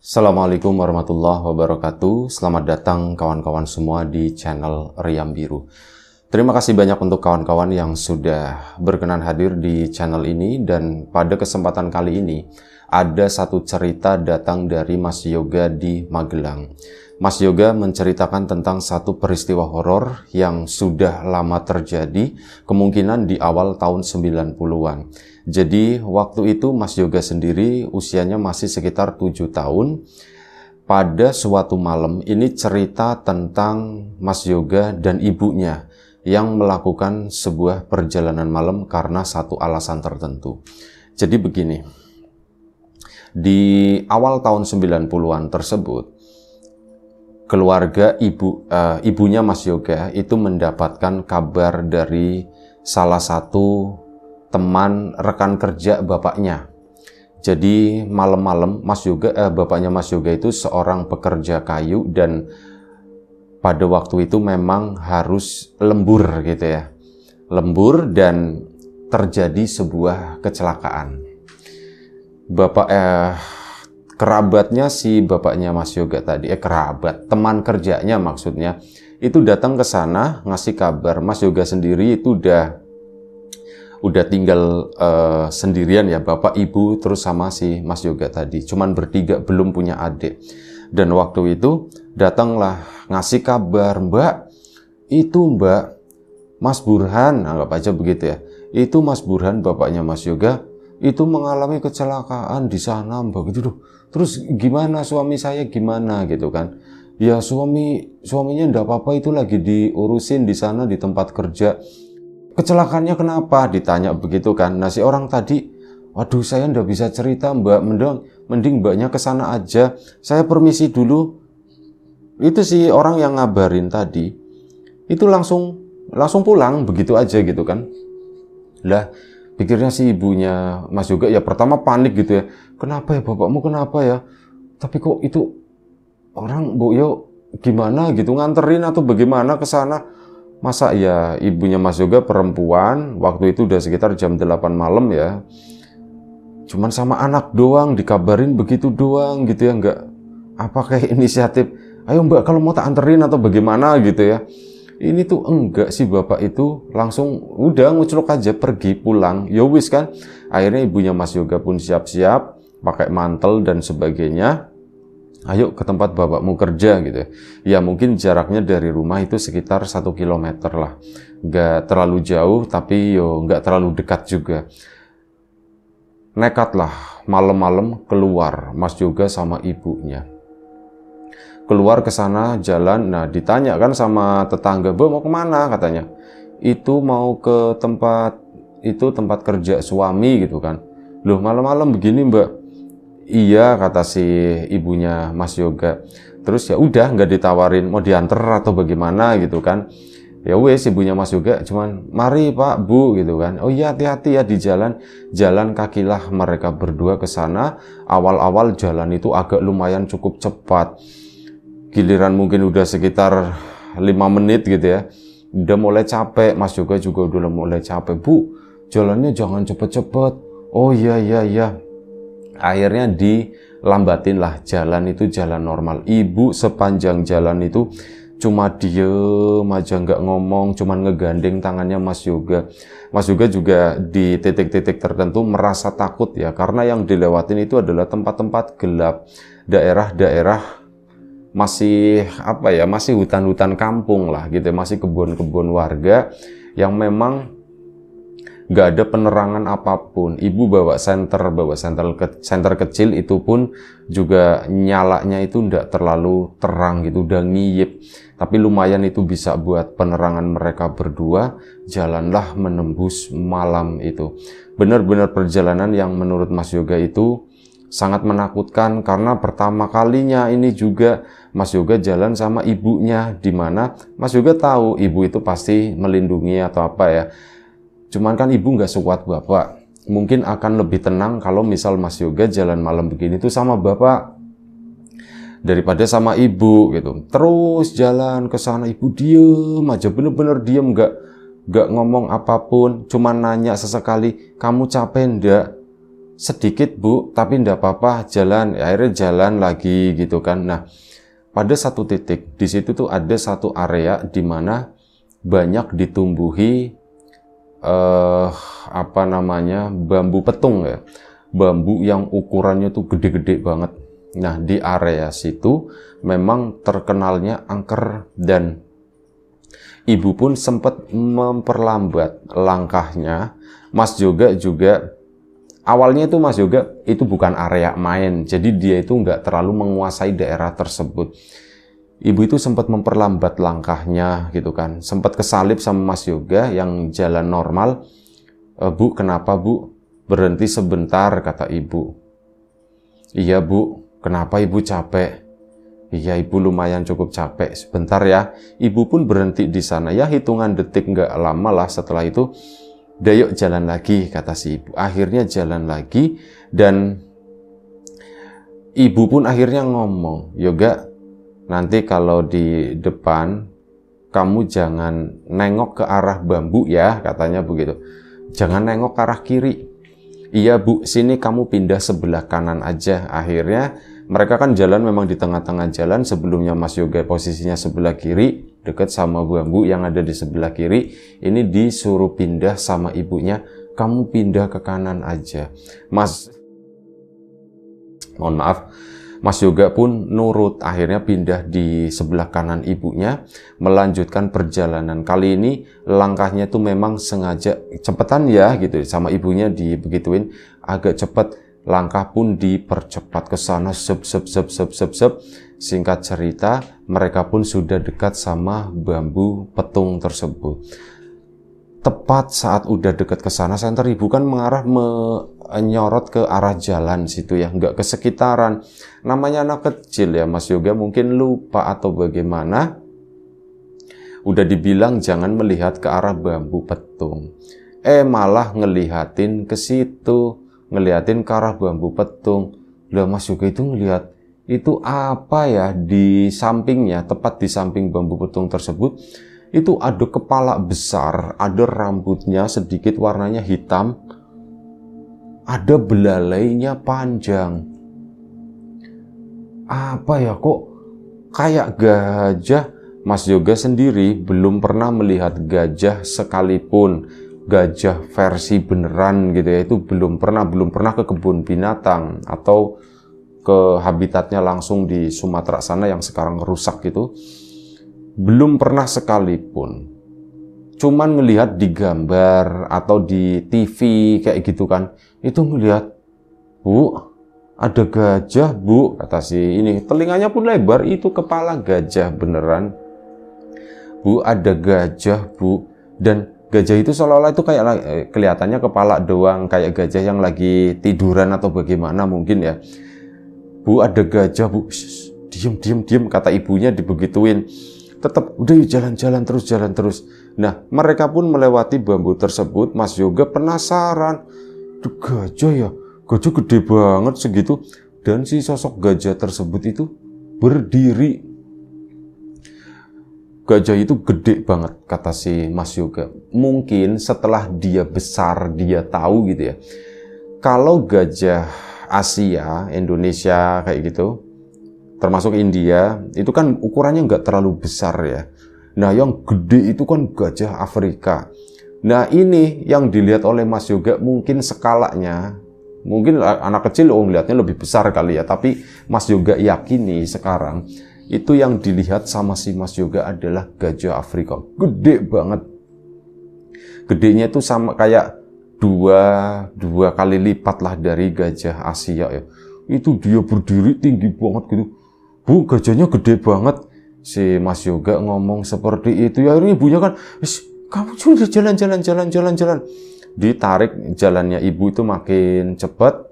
Assalamualaikum warahmatullahi wabarakatuh. Selamat datang kawan-kawan semua di channel Riam Biru. Terima kasih banyak untuk kawan-kawan yang sudah berkenan hadir di channel ini, dan pada kesempatan kali ini ada satu cerita datang dari Mas Yoga di Magelang. Mas Yoga menceritakan tentang satu peristiwa horor yang sudah lama terjadi, kemungkinan di awal tahun 90-an. Jadi waktu itu Mas Yoga sendiri usianya masih sekitar 7 tahun. Pada suatu malam, ini cerita tentang Mas Yoga dan ibunya yang melakukan sebuah perjalanan malam karena satu alasan tertentu. Jadi begini, di awal tahun 90-an tersebut, keluarga ibunya Mas Yoga itu mendapatkan kabar dari salah satu teman rekan kerja bapaknya. Jadi malam-malam bapaknya Mas Yoga itu seorang pekerja kayu, dan pada waktu itu memang harus lembur gitu ya. Lembur dan terjadi sebuah kecelakaan. Kerabatnya si bapaknya Mas Yoga tadi, teman kerjanya maksudnya, itu datang ke sana ngasih kabar Mas Yoga sendiri itu udah tinggal sendirian ya, bapak, ibu, terus sama si Mas Yoga tadi. Cuman bertiga, belum punya adik. Dan waktu itu datanglah ngasih kabar, "Mbak, itu Mbak, Mas Burhan," anggap aja begitu ya. Itu Mas Burhan, bapaknya Mas Yoga, itu mengalami kecelakaan di sana, Mbak, gitu loh. Terus gimana suami saya gimana gitu kan? Ya suaminya enggak apa-apa, itu lagi diurusin di sana di tempat kerja. Kecelakaannya kenapa? Ditanya begitu kan. Nah, si orang tadi, "Waduh, saya enggak bisa cerita, Mbak. Mending Mbaknya ke sana aja. Saya permisi dulu." Itu si orang yang ngabarin tadi, itu langsung pulang begitu aja gitu kan. Lah, pikirnya si ibunya Mas Yoga ya pertama panik gitu ya. "Kenapa ya bapakmu, kenapa ya? Tapi kok itu orang Bu Yo gimana gitu, nganterin atau bagaimana ke sana?" Masa ya ibunya Mas Yoga perempuan, waktu itu udah sekitar jam 8 malam ya. Cuman sama anak doang dikabarin begitu doang gitu ya, nggak apa kayak inisiatif, "Ayo Mbak, kalau mau tak anterin atau bagaimana," gitu ya. Ini tuh enggak, sih bapak itu langsung udah nguclok aja pergi pulang. Ya wis kan. Akhirnya ibunya Mas Yoga pun siap-siap pakai mantel dan sebagainya. "Ayo ke tempat bapakmu kerja," gitu ya. Ya mungkin jaraknya dari rumah itu sekitar 1 kilometer lah. Nggak terlalu jauh tapi nggak terlalu dekat juga. Nekatlah malam-malam keluar Mas Yoga sama ibunya. Keluar ke sana jalan, nah ditanya kan sama tetangga, "Bu, mau kemana?" katanya. "Itu mau ke tempat kerja suami," gitu kan. "Loh, malam-malam begini Mbak?" "Iya," kata si ibunya Mas Yoga. Terus ya udah nggak ditawarin mau diantar atau bagaimana gitu kan. Ya wes, ibunya Mas Yoga cuman, "Mari Pak, Bu," gitu kan. "Oh iya, hati-hati ya di jalan." Jalan kakilah mereka berdua ke sana. Awal-awal jalan itu agak lumayan cukup cepat. Giliran mungkin udah sekitar 5 menit gitu ya, udah mulai capek. Mas Yoga juga udah mulai capek. "Bu, jalannya jangan cepet-cepet." "Oh iya." Akhirnya dilambatin lah, jalan itu jalan normal. Ibu sepanjang jalan itu cuma diem aja, nggak ngomong, cuman ngegandeng tangannya Mas Yoga. Mas Yoga juga di titik-titik tertentu merasa takut ya, karena yang dilewatin itu adalah tempat-tempat gelap, daerah-daerah masih hutan-hutan kampung lah gitu, masih kebun-kebun warga yang memang nggak ada penerangan apapun. Ibu bawa senter kecil, itu pun juga nyalanya itu nggak terlalu terang gitu, udah ngiyip, tapi lumayan itu bisa buat penerangan mereka berdua. Jalanlah menembus malam itu. Benar-benar perjalanan yang menurut Mas Yoga itu sangat menakutkan, karena pertama kalinya ini juga Mas Yoga jalan sama ibunya, dimana Mas Yoga tahu ibu itu pasti melindungi atau apa ya. Cuman kan ibu nggak sekuat bapak. Mungkin akan lebih tenang kalau misal Mas Yoga jalan malam begini tuh sama bapak daripada sama ibu gitu. Terus jalan ke sana, ibu diem aja, bener-bener diem, nggak ngomong apapun, cuman nanya sesekali, "Kamu capek ndak?" sedikit Bu, tapi enggak apa-apa, jalan. Akhirnya jalan lagi gitu kan. Nah, pada satu titik di situ tuh ada satu area di mana banyak ditumbuhi bambu petung ya. Bambu yang ukurannya tuh gede-gede banget. Nah, di area situ memang terkenalnya angker, dan ibu pun sempat memperlambat langkahnya. Mas Yoga juga awalnya itu Mas Yoga itu bukan area main, jadi dia itu nggak terlalu menguasai daerah tersebut. Ibu itu sempat memperlambat langkahnya gitu kan, sempat kesalip sama Mas Yoga yang jalan normal. Bu, kenapa Bu? Berhenti sebentar, kata ibu. Iya Bu, kenapa Ibu capek? Iya Ibu lumayan cukup capek, sebentar ya. Ibu pun berhenti di sana, ya hitungan detik nggak lama lah. Setelah itu, "Udah yuk jalan lagi," kata si ibu. Akhirnya jalan lagi, dan ibu pun akhirnya ngomong, "Yoga, nanti kalau di depan, kamu jangan nengok ke arah bambu ya," katanya begitu. "Jangan nengok ke arah kiri." "Iya Bu, sini kamu pindah sebelah kanan aja." Akhirnya mereka kan jalan memang di tengah-tengah jalan. Sebelumnya Mas Yoga posisinya sebelah kiri, dekat sama bambu yang ada di sebelah kiri. Ini disuruh pindah sama ibunya, "Kamu pindah ke kanan aja." Mohon maaf, Mas Yoga pun nurut, akhirnya pindah di sebelah kanan ibunya, melanjutkan perjalanan. Kali ini langkahnya tuh memang sengaja cepetan ya gitu, sama ibunya dibegituin agak cepet, langkah pun dipercepat ke sana, sep. Singkat cerita, mereka pun sudah dekat sama bambu petung tersebut. Tepat saat udah dekat ke sana, senter ibu kan menyorot ke arah jalan situ ya, nggak ke sekitaran. Namanya anak kecil ya, Mas Yoga mungkin lupa atau bagaimana. Udah dibilang jangan melihat ke arah bambu petung. Malah ngelihatin ke situ, ngelihatin ke arah bambu petung. Lah Mas Yoga itu ngelihat, itu apa ya di sampingnya, tepat di samping bambu petung tersebut. Itu ada kepala besar, ada rambutnya sedikit warnanya hitam, ada belalainya panjang. Apa ya, kok kayak gajah? Mas Yoga sendiri belum pernah melihat gajah sekalipun, gajah versi beneran gitu ya, itu belum pernah ke kebun binatang atau ke habitatnya langsung di Sumatera sana yang sekarang rusak gitu. Belum pernah sekalipun. Cuman ngelihat di gambar atau di TV kayak gitu kan. Itu ngelihat, "Bu, ada gajah Bu," kata si ini. Telinganya pun lebar, itu kepala gajah beneran. "Bu, ada gajah Bu." Dan gajah itu seolah-olah itu kayak kelihatannya kepala doang, kayak gajah yang lagi tiduran atau bagaimana mungkin ya. "Bu, ada gajah Bu." Diem, kata ibunya dibegituin. Tetap, "Udah yuk jalan terus. Nah, mereka pun melewati bambu tersebut. Mas Yoga penasaran, "Duh, gajah ya? Gajah gede banget segitu." Dan si sosok gajah tersebut itu berdiri. Gajah itu gede banget, kata si Mas Yoga. Mungkin setelah dia besar, dia tahu gitu ya. Kalau gajah Asia, Indonesia kayak gitu, termasuk India, itu kan ukurannya nggak terlalu besar ya. Nah, yang gede itu kan gajah Afrika. Nah, ini yang dilihat oleh Mas Yoga mungkin skalanya, mungkin anak kecil ngelihatnya lebih besar kali ya, tapi Mas Yoga yakini sekarang, itu yang dilihat sama si Mas Yoga adalah gajah Afrika. Gede banget. Gedenya itu sama kayak dua kali lipat lah dari gajah Asia ya. Itu dia berdiri tinggi banget gitu. "Bu, gajahnya gede banget." Si Mas Yoga ngomong seperti itu. Ya akhirnya ibunya kan, "Kamu sudah jalan." Ditarik jalannya ibu itu makin cepat.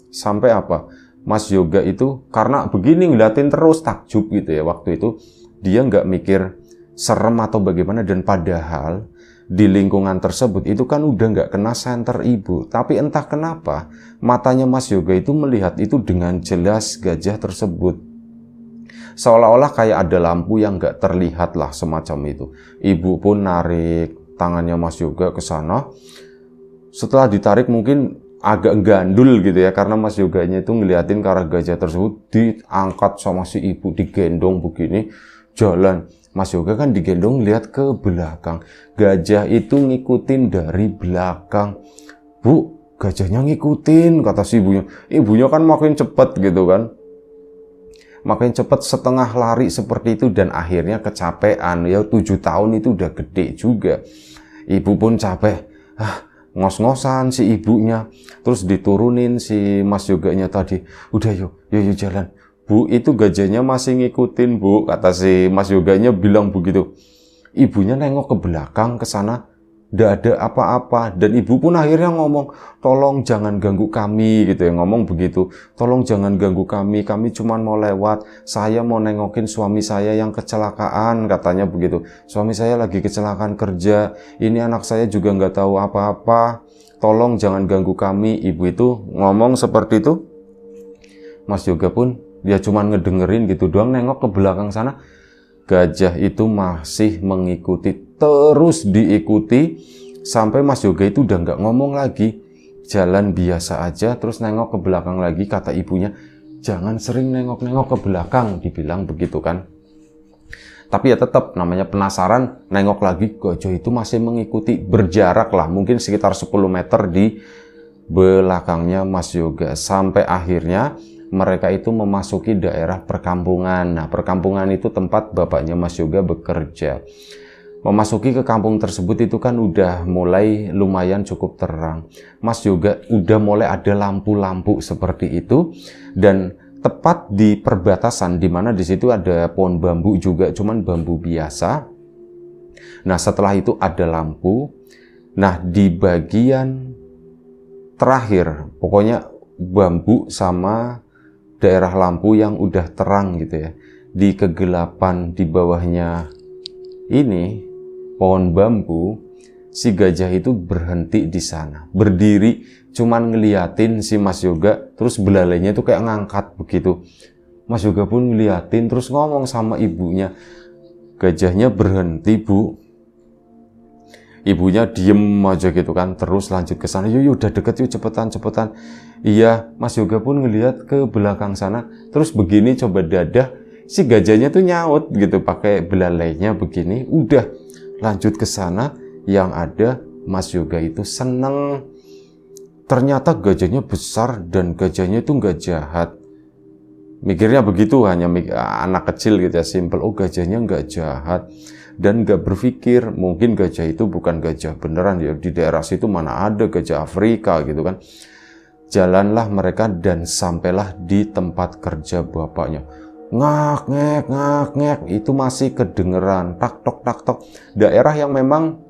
Sampai apa? Mas Yoga itu karena begini ngeliatin terus, takjub gitu ya waktu itu. Dia nggak mikir serem atau bagaimana, dan padahal di lingkungan tersebut itu kan udah nggak kena senter ibu. Tapi entah kenapa matanya Mas Yoga itu melihat itu dengan jelas gajah tersebut. Seolah-olah kayak ada lampu yang nggak terlihat lah, semacam itu. Ibu pun narik tangannya Mas Yoga ke sana. Setelah ditarik mungkin agak gandul gitu ya, karena Mas Yoganya itu ngeliatin ke arah gajah tersebut diangkat sama si ibu, digendong begini jalan. Mas Yoga kan digendong lihat ke belakang, gajah itu ngikutin dari belakang. Bu, gajahnya ngikutin, kata si ibunya. Ibunya kan makin cepet gitu kan, makin cepet, setengah lari seperti itu, dan akhirnya kecapean. Ya 7 tahun itu udah gede juga, ibu pun capek, ngos-ngosan si ibunya. Terus diturunin si Mas Yoganya tadi, udah yuk jalan. Bu, itu gajahnya masih ngikutin, Bu, kata si Mas Yoganya bilang begitu. Ibunya nengok ke belakang, ke sana, nggak ada apa-apa. Dan ibu pun akhirnya ngomong, tolong jangan ganggu kami, gitu ya, ngomong begitu. Tolong jangan ganggu kami cuma mau lewat. Saya mau nengokin suami saya yang kecelakaan, katanya begitu. Suami saya lagi kecelakaan kerja, ini anak saya juga nggak tahu apa-apa. Tolong jangan ganggu kami. Ibu itu ngomong seperti itu. Mas Yoga pun dia cuma ngedengerin gitu doang, nengok ke belakang sana. Gajah itu masih mengikuti, terus diikuti, sampai Mas Yoga itu udah nggak ngomong lagi, jalan biasa aja, terus nengok ke belakang lagi. Kata ibunya, jangan sering nengok-nengok ke belakang, dibilang begitu kan. Tapi ya tetap namanya penasaran, nengok lagi, gajah itu masih mengikuti, berjarak lah mungkin sekitar 10 meter di belakangnya Mas Yoga. Sampai akhirnya mereka itu memasuki daerah perkampungan. Nah, perkampungan itu tempat bapaknya Mas Yoga bekerja. Memasuki ke kampung tersebut itu kan udah mulai lumayan cukup terang. Mas Yoga udah mulai ada lampu-lampu seperti itu, dan tepat di perbatasan, di mana di situ ada pohon bambu juga, cuman bambu biasa. Nah, setelah itu ada lampu. Nah, di bagian terakhir, pokoknya bambu sama daerah lampu yang udah terang gitu ya, di kegelapan di bawahnya ini pohon bambu, si gajah itu berhenti di sana, berdiri, cuman ngeliatin si Mas Yoga, terus belalainya itu kayak ngangkat begitu. Mas Yoga pun ngeliatin, terus ngomong sama ibunya, gajahnya berhenti, Bu. Ibunya diem aja gitu kan, terus lanjut ke sana. Yuk udah deket, yuk cepetan. Iya, Mas Yoga pun ngelihat ke belakang sana, terus begini coba dadah, si gajahnya tuh nyaut gitu pakai belalainya begini. Udah lanjut ke sana, yang ada Mas Yoga itu seneng. Ternyata gajahnya besar dan gajahnya itu nggak jahat. Mikirnya begitu, hanya anak kecil gitu ya, simple. Oh, gajahnya nggak jahat. Dan gak berpikir mungkin gajah itu bukan gajah beneran ya, di daerah situ mana ada gajah Afrika gitu kan. Jalanlah mereka dan sampailah di tempat kerja bapaknya. Ngak ngek itu masih kedengeran, tak tok. Daerah yang memang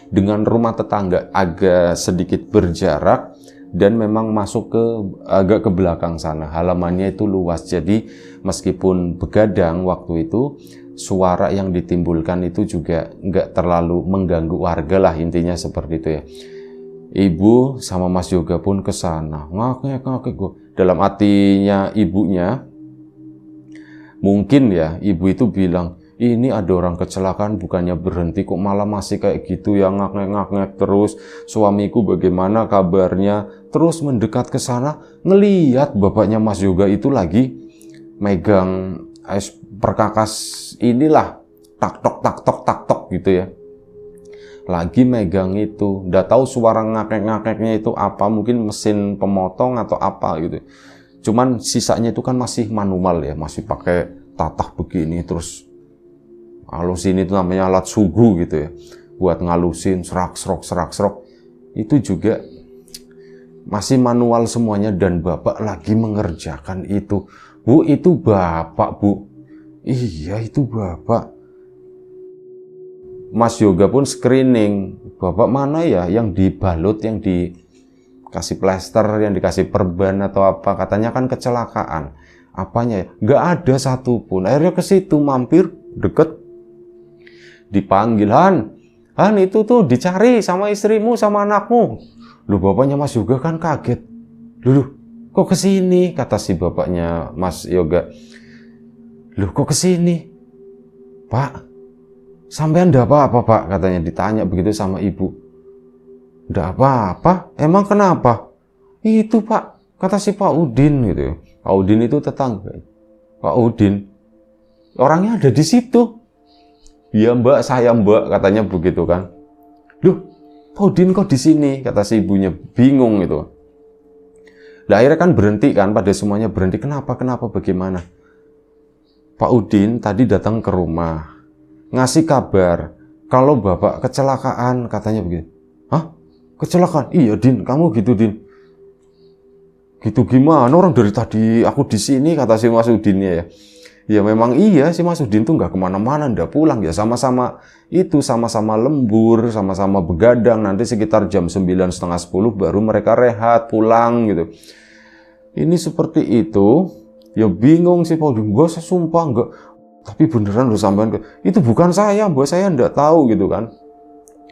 dengan rumah tetangga agak sedikit berjarak, dan memang masuk ke agak ke belakang sana. Halamannya itu luas, jadi meskipun begadang waktu itu, suara yang ditimbulkan itu juga nggak terlalu mengganggu warga lah, intinya seperti itu ya. Ibu sama Mas Yoga pun ke sana. Ngakek dalam hatinya ibunya, mungkin ya ibu itu bilang, ini ada orang kecelakaan bukannya berhenti kok malah masih kayak gitu ya, ngakek terus. Suamiku bagaimana kabarnya? Terus mendekat ke sana, ngeliat bapaknya Mas Yoga itu lagi megang perkakas inilah, tak tok gitu ya, lagi megang itu. Nggak tahu suara ngakeknya itu apa, mungkin mesin pemotong atau apa gitu. Cuman sisanya itu kan masih manual ya, masih pakai tatah begini, terus halusin itu namanya alat sugu gitu ya, buat ngalusin serak. Itu juga masih manual semuanya, dan bapak lagi mengerjakan itu. Bu, itu bapak, Bu. Iya, itu bapak. Mas Yoga pun screening, bapak mana ya yang dibalut, yang dikasih plester, yang dikasih perban atau apa, katanya kan kecelakaan. Apanya ya? Nggak ada satupun. Akhirnya ke situ mampir, deket, dipanggil, Han itu tuh dicari sama istrimu sama anakmu. Lu, bapaknya Mas Yoga kan kaget. Loh, kok kesini? Kata si bapaknya Mas Yoga. Loh, kok kesini? Pak, sampean ndak apa-apa, Pak? Katanya, ditanya begitu sama ibu. Ndak apa-apa? Emang kenapa? Itu Pak, kata si Pak Udin gitu. Pak Udin itu tetangga. Pak Udin, orangnya ada di situ. Ya Mbak, saya Mbak, katanya begitu kan. Loh, Pak Udin kok di sini? Kata si ibunya, bingung gitu. Nah, akhirnya kan berhenti kan, pada semuanya berhenti. Kenapa, bagaimana? Pak Udin tadi datang ke rumah, ngasih kabar kalau Bapak kecelakaan, katanya begitu. Hah? Kecelakaan? Iya Din, kamu gitu Din. Gitu gimana? Orang dari tadi aku di sini, kata si Mas Udinnya ya. Ya memang iya, si Mas Udin tuh nggak kemana-mana, nggak pulang ya, sama-sama lembur, sama-sama begadang. Nanti sekitar jam 9, setengah 10 baru mereka rehat pulang gitu. Ini seperti itu, ya bingung sih Pak Udin. Gue sumpah nggak, tapi beneran loh sampean, itu bukan saya, buat saya nggak tahu gitu kan.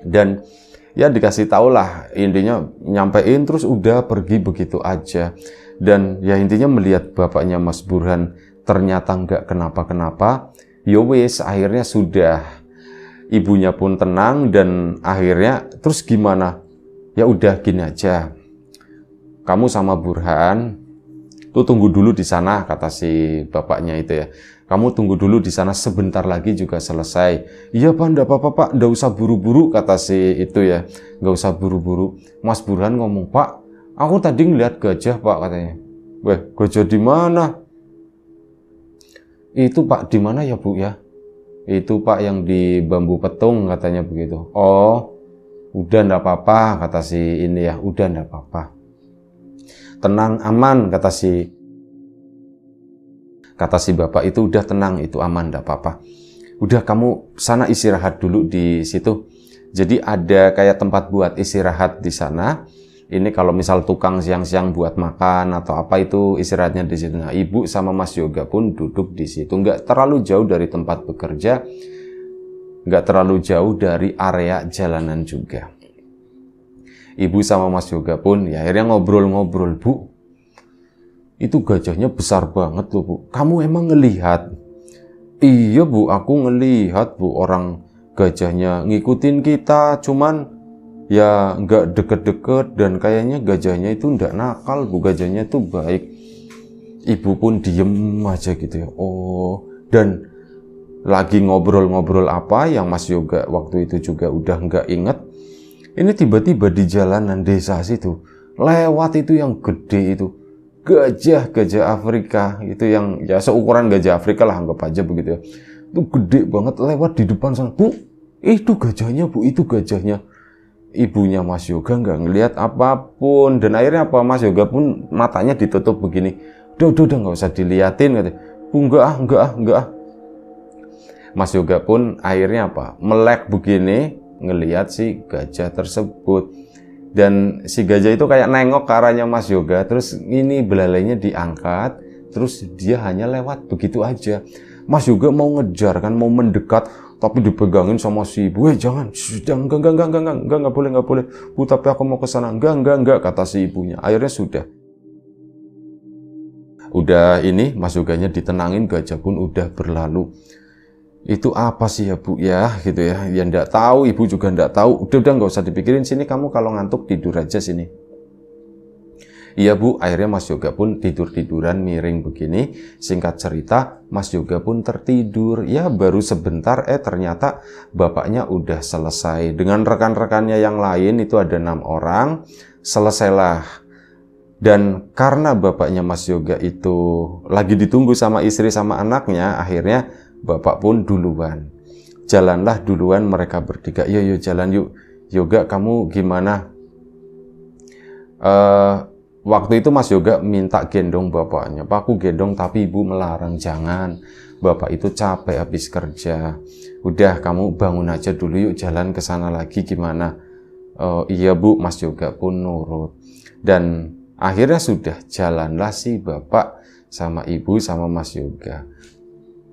Dan ya dikasih tahu lah, intinya nyampein terus udah pergi begitu aja. Dan ya intinya melihat bapaknya Mas Burhan ternyata nggak kenapa-kenapa, ya wes akhirnya sudah, ibunya pun tenang. Dan akhirnya terus gimana, ya udah gini aja, kamu sama Burhan tuh tunggu dulu di sana, kata si bapaknya itu ya. Kamu tunggu dulu di sana, sebentar lagi juga selesai. Iya Pak, enggak apa-apa Pak, enggak usah buru-buru, kata si itu ya. Enggak usah buru-buru. Mas Burhan ngomong, Pak, aku tadi ngeliat gajah Pak, katanya. Weh, gajah di mana? Itu Pak, di mana ya Bu ya? Itu Pak yang di Bambu Petung, katanya begitu. Oh, udah enggak apa-apa, kata si ini ya. Udah enggak apa-apa. Tenang, aman, kata si bapak itu. Udah tenang, itu aman, enggak apa-apa. Udah kamu sana istirahat dulu di situ. Jadi ada kayak tempat buat istirahat di sana. Ini kalau misal tukang siang-siang buat makan atau apa, itu istirahatnya di situ. Nah, ibu sama Mas Yoga pun duduk di situ. Nggak terlalu jauh dari tempat bekerja, nggak terlalu jauh dari area jalanan juga. Ibu sama Mas Yoga pun ya akhirnya ngobrol-ngobrol, Bu. Itu gajahnya besar banget loh Bu. Kamu emang ngelihat? Iya Bu, aku ngelihat Bu. Orang gajahnya ngikutin kita, cuman ya nggak deket-deket. Dan kayaknya gajahnya itu nggak nakal Bu, gajahnya itu baik. Ibu pun diem aja gitu ya. Oh, dan lagi ngobrol-ngobrol apa yang Mas Yoga waktu itu juga udah nggak inget. Ini tiba-tiba di jalanan desa situ lewat itu yang gede itu, gajah Afrika itu, yang ya seukuran gajah Afrika lah, anggap aja begitu ya. Itu gede banget lewat di depan sana. Bu, itu gajahnya Bu, itu gajahnya. Ibunya Mas Yoga nggak ngelihat apapun. Dan akhirnya apa, Mas Yoga pun matanya ditutup begini. Udah nggak usah diliatin, katanya. Bu, enggak. Mas Yoga pun akhirnya apa, melek begini ngelihat si gajah tersebut. Dan si gajah itu kayak nengok ke arahnya Mas Yoga, terus ini belalainya diangkat, terus dia hanya lewat begitu aja. Mas Yoga mau ngejar kan, mau mendekat, tapi dipegangin sama si ibu. Jangan, enggak boleh. Bu, tapi aku mau ke sana. Enggak, kata si ibunya. Akhirnya udah ini, Mas Yoganya ditenangin, gajah pun udah berlalu. Itu apa sih ya Bu ya, gitu ya. Ya enggak tahu, ibu juga enggak tahu. Udah enggak usah dipikirin, sini kamu kalau ngantuk tidur aja sini. Iya Bu, akhirnya Mas Yoga pun tidur-tiduran miring begini. Singkat cerita, Mas Yoga pun tertidur. Ya baru sebentar, ternyata bapaknya udah selesai. Dengan rekan-rekannya yang lain, itu ada 6 orang, selesailah. Dan karena bapaknya Mas Yoga itu lagi ditunggu sama istri sama anaknya, akhirnya bapak pun duluan. Jalanlah duluan mereka bertiga. Yuk jalan yuk. Yoga, kamu gimana? Waktu itu Mas Yoga minta gendong bapaknya. Pak, aku gendong, tapi ibu melarang. Jangan. Bapak itu capek habis kerja. Udah, kamu bangun aja dulu yuk, jalan ke sana lagi gimana? Iya Bu, Mas Yoga pun nurut. Dan akhirnya sudah jalanlah si bapak sama ibu sama Mas Yoga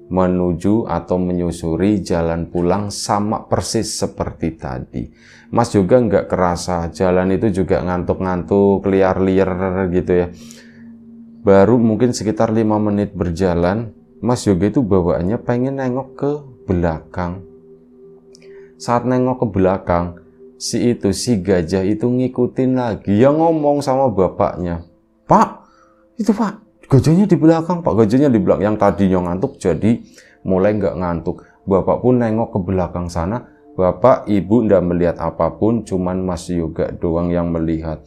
menuju atau menyusuri jalan pulang sama persis seperti tadi. Mas Yoga nggak kerasa, jalan itu juga ngantuk-ngantuk, liar-liar gitu ya. Baru mungkin sekitar 5 menit berjalan, Mas Yoga itu bawaannya pengen nengok ke belakang. Saat nengok ke belakang, si gajah itu ngikutin lagi, ya ngomong sama bapaknya, "Pak, itu Pak, gajahnya di belakang, Pak, gajahnya di belakang." Yang tadinya ngantuk jadi mulai nggak ngantuk. Bapak pun nengok ke belakang sana, bapak ibu nggak melihat apapun, cuman Mas Yoga doang yang melihat.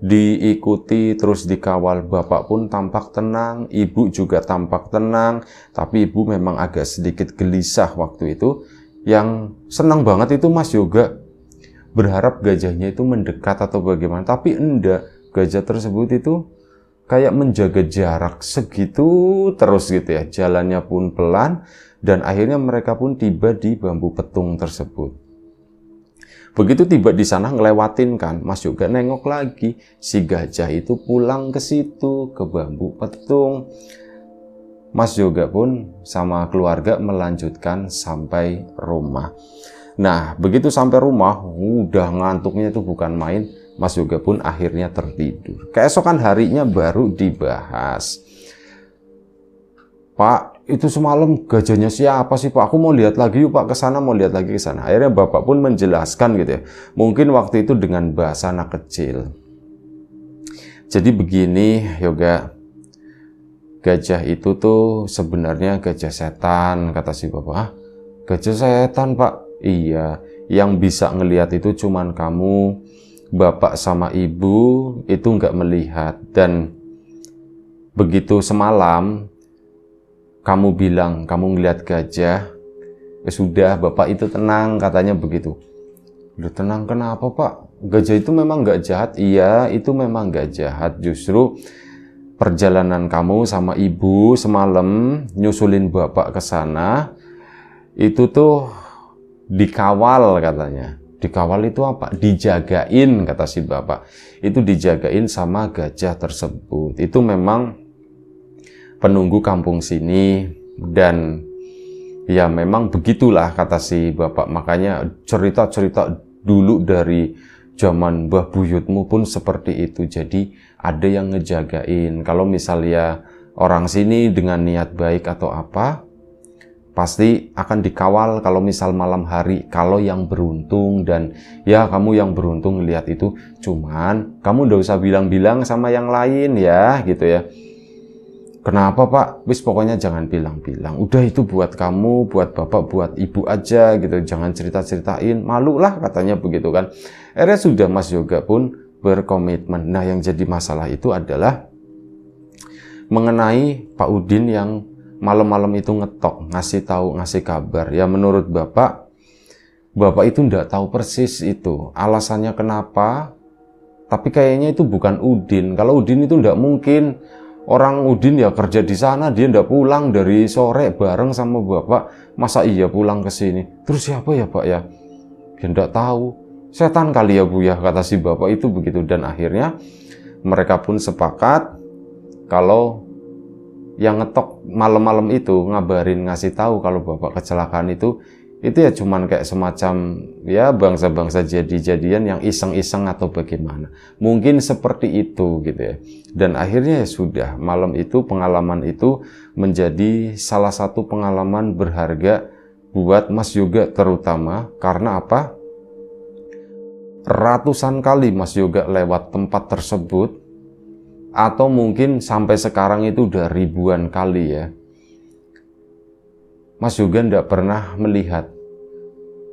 Diikuti terus dikawal, bapak pun tampak tenang, ibu juga tampak tenang, tapi ibu memang agak sedikit gelisah waktu itu. Yang senang banget itu Mas Yoga, berharap gajahnya itu mendekat atau bagaimana, tapi enggak, gajah tersebut itu kayak menjaga jarak segitu terus gitu ya, jalannya pun pelan, dan akhirnya mereka pun tiba di bambu petung tersebut. Begitu tiba di sana ngelewatin kan, Mas Yoga nengok lagi, si gajah itu pulang ke situ, ke bambu petung. Mas Yoga pun sama keluarga melanjutkan sampai rumah. Nah, begitu sampai rumah, udah ngantuknya itu bukan main, Mas Yoga pun akhirnya tertidur. Keesokan harinya baru dibahas. "Pak, itu semalam gajahnya siapa sih Pak? Aku mau lihat lagi yuk Pak, ke sana, mau lihat lagi ke sana." Akhirnya bapak pun menjelaskan gitu ya. Mungkin waktu itu dengan bahasa anak kecil. "Jadi begini Yoga, gajah itu tuh sebenarnya gajah setan," kata si bapak. "Ah, gajah setan Pak?" "Iya, yang bisa ngelihat itu cuman kamu, bapak sama ibu itu nggak melihat. Dan begitu semalam kamu bilang kamu ngelihat gajah, ya sudah bapak itu tenang," katanya begitu. "Udah tenang kenapa Pak? Gajah itu memang nggak jahat." "Iya, itu memang nggak jahat. Justru perjalanan kamu sama ibu semalam nyusulin bapak ke sana, itu tuh dikawal," katanya. "Dikawal itu apa?" "Dijagain," kata si bapak. "Itu dijagain sama gajah tersebut. Itu memang penunggu kampung sini, dan ya memang begitulah," kata si bapak. "Makanya cerita-cerita dulu dari zaman Mbah Buyutmu pun seperti itu. Jadi ada yang ngejagain. Kalau misalnya orang sini dengan niat baik atau apa, pasti akan dikawal kalau misal malam hari, kalau yang beruntung. Dan ya kamu yang beruntung lihat itu. Cuman kamu ndak usah bilang-bilang sama yang lain ya," gitu ya. "Kenapa Pak? Wis pokoknya jangan bilang-bilang. Udah itu buat kamu, buat bapak, buat ibu aja gitu. Jangan cerita-ceritain. Malu lah," katanya begitu kan. Akhirnya sudah Mas Yoga pun berkomitmen. Nah, yang jadi masalah itu adalah mengenai Pak Udin yang malam-malam itu ngetok, ngasih kabar. Ya menurut bapak itu ndak tahu persis itu alasannya kenapa. Tapi kayaknya itu bukan Udin. Kalau Udin itu ndak mungkin. Orang Udin ya kerja di sana, dia ndak pulang dari sore bareng sama bapak. Masa iya pulang ke sini? Terus siapa ya Pak ya? "Ya ndak tahu. Setan kali ya Bu ya," kata si bapak itu begitu. Dan akhirnya mereka pun sepakat kalau yang ngetok malam-malam itu ngabarin, ngasih tahu kalau bapak kecelakaan itu ya cuman kayak semacam ya bangsa-bangsa jadi-jadian yang iseng-iseng atau bagaimana. Mungkin seperti itu gitu ya. Dan akhirnya ya sudah, malam itu pengalaman itu menjadi salah satu pengalaman berharga buat Mas Yoga terutama. Karena apa? Ratusan kali Mas Yoga lewat tempat tersebut, atau mungkin sampai sekarang itu udah ribuan kali ya. Mas Yoga ndak pernah melihat,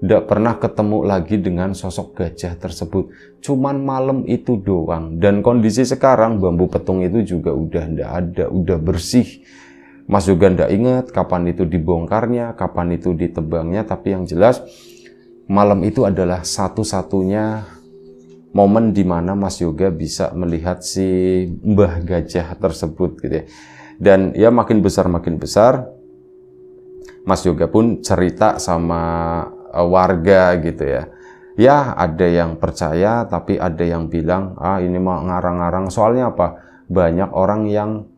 ndak pernah ketemu lagi dengan sosok gajah tersebut. Cuman malam itu doang. Dan kondisi sekarang bambu petung itu juga udah ndak ada, udah bersih. Mas Yoga ndak ingat kapan itu dibongkarnya, kapan itu ditebangnya. Tapi yang jelas malam itu adalah satu-satunya momen di mana Mas Yoga bisa melihat si Mbah Gajah tersebut gitu ya. Dan ya makin besar Mas Yoga pun cerita sama warga gitu ya. Ya ada yang percaya, tapi ada yang bilang, ini mah ngarang-ngarang. Soalnya apa? Banyak orang yang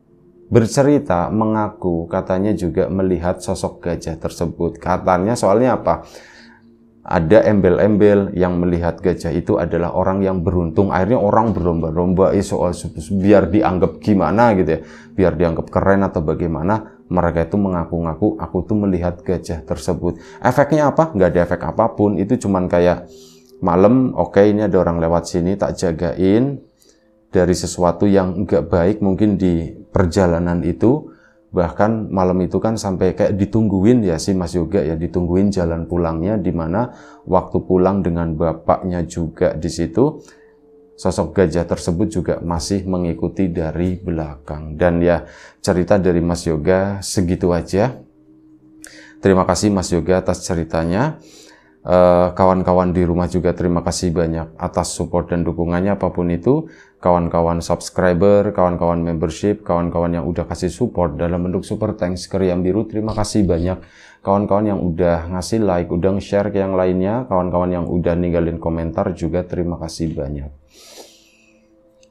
bercerita, mengaku katanya juga melihat sosok gajah tersebut. Katanya soalnya apa? Ada embel-embel yang melihat gajah itu adalah orang yang beruntung. Akhirnya orang berlomba-lomba soal biar dianggap gimana gitu ya. Biar dianggap keren atau bagaimana. Mereka itu mengaku-ngaku, aku tuh melihat gajah tersebut. Efeknya apa? Nggak ada efek apapun. Itu cuman kayak malam, oke, ini ada orang lewat sini, tak jagain dari sesuatu yang enggak baik mungkin di perjalanan itu. Bahkan malam itu kan sampai kayak ditungguin ya si Mas Yoga ya, ditungguin jalan pulangnya, di mana waktu pulang dengan bapaknya juga di situ, sosok gajah tersebut juga masih mengikuti dari belakang. Dan ya cerita dari Mas Yoga segitu aja. Terima kasih Mas Yoga atas ceritanya. Kawan-kawan di rumah juga terima kasih banyak atas support dan dukungannya apapun itu. Kawan-kawan subscriber, kawan-kawan membership, kawan-kawan yang udah kasih support dalam bentuk super thanks ke Riam Biru, terima kasih banyak. Kawan-kawan yang udah ngasih like, udah nge-share ke yang lainnya, kawan-kawan yang udah ninggalin komentar juga terima kasih banyak.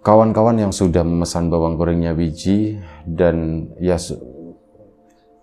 Kawan-kawan yang sudah memesan bawang gorengnya Wiji, dan ya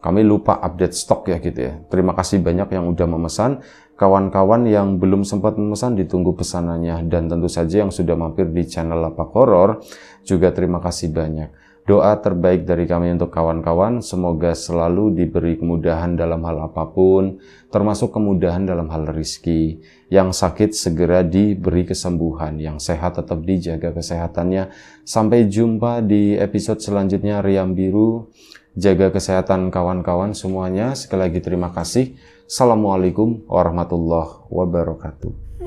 kami lupa update stok ya gitu ya. Terima kasih banyak yang udah memesan. Kawan-kawan yang belum sempat memesan ditunggu pesanannya. Dan tentu saja yang sudah mampir di channel Lapak Horor juga terima kasih banyak. Doa terbaik dari kami untuk kawan-kawan, semoga selalu diberi kemudahan dalam hal apapun, termasuk kemudahan dalam hal rezeki. Yang sakit segera diberi kesembuhan, yang sehat tetap dijaga kesehatannya. Sampai jumpa di episode selanjutnya Riam Biru. Jaga kesehatan kawan-kawan semuanya. Sekali lagi terima kasih. Assalamualaikum warahmatullahi wabarakatuh.